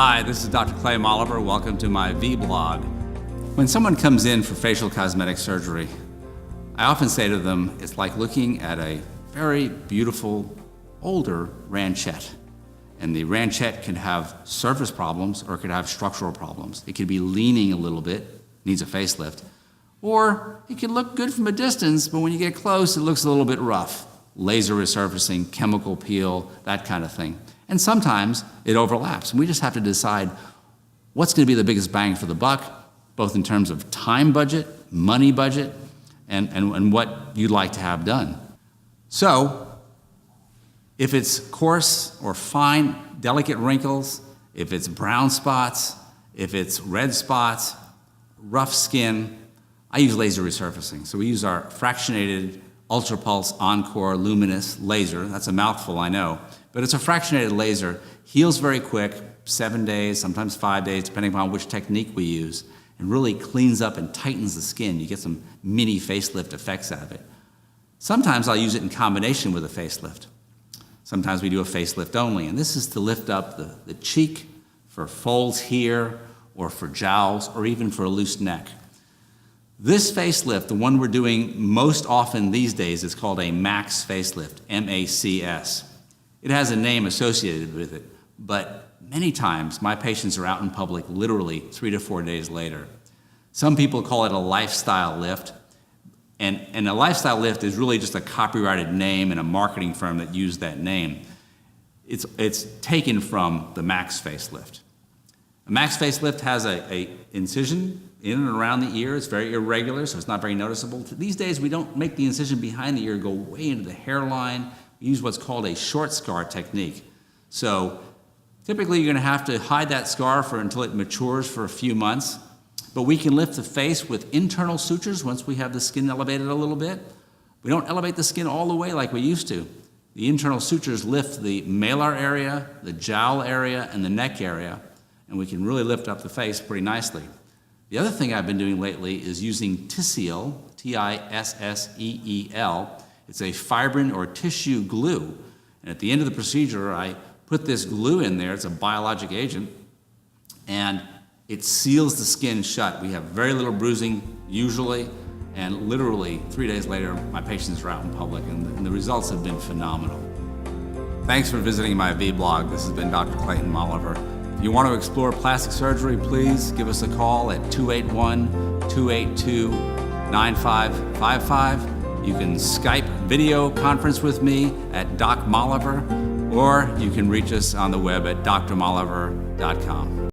Hi, this is Dr. Clayton Moliver. Welcome to my vlog. When someone comes in for facial cosmetic surgery, I often say to them, it's like looking at a very beautiful, older ranchette. And the ranchette can have surface problems or it could have structural problems. It could be leaning a little bit, needs a facelift, or it can look good from a distance, but when you get close, it looks a little bit rough. Laser resurfacing, chemical peel, that kind of thing. And sometimes it overlaps, and we just have to decide what's going to be the biggest bang for the buck, both in terms of time budget, money budget, and what you'd like to have done. So, if it's coarse or fine, delicate wrinkles, if it's brown spots, if it's red spots, rough skin, I use laser resurfacing. So we use our fractionated Ultra Pulse Encore Luminous laser. That's a mouthful, I know. But it's a fractionated laser, heals very quick, 7 days, sometimes 5 days, depending upon which technique we use, and really cleans up and tightens the skin. You get some mini facelift effects out of it. Sometimes I'll use it in combination with a facelift. Sometimes we do a facelift only, and this is to lift up the cheek for folds here, or for jowls, or even for a loose neck. This facelift, the one we're doing most often these days, is called a MACS Facelift, M-A-C-S. It has a name associated with it, but many times my patients are out in public literally 3 to 4 days later. Some people call it a lifestyle lift, and a lifestyle lift is really just a copyrighted name and a marketing firm that used that name. It's taken from the MACS Facelift. A MACS Facelift has a incision in and around the ear. It's very irregular, so it's not very noticeable. These days, we don't make the incision behind the ear go way into the hairline. We use what's called a short scar technique. So typically, you're going to have to hide that scar until it matures for a few months. But we can lift the face with internal sutures once we have the skin elevated a little bit. We don't elevate the skin all the way like we used to. The internal sutures lift the malar area, the jowl area, and the neck area, and we can really lift up the face pretty nicely. The other thing I've been doing lately is using Tisseel, T-I-S-S-E-E-L. It's a fibrin or tissue glue. And at the end of the procedure, I put this glue in there. It's a biologic agent, and it seals the skin shut. We have very little bruising, usually, and literally 3 days later, my patients are out in public, and the results have been phenomenal. Thanks for visiting my vlog. This has been Dr. Clayton Moliver. If you want to explore plastic surgery, please give us a call at 281-282-9555. You can Skype video conference with me at Doc Moliver, or you can reach us on the web at drmoliver.com.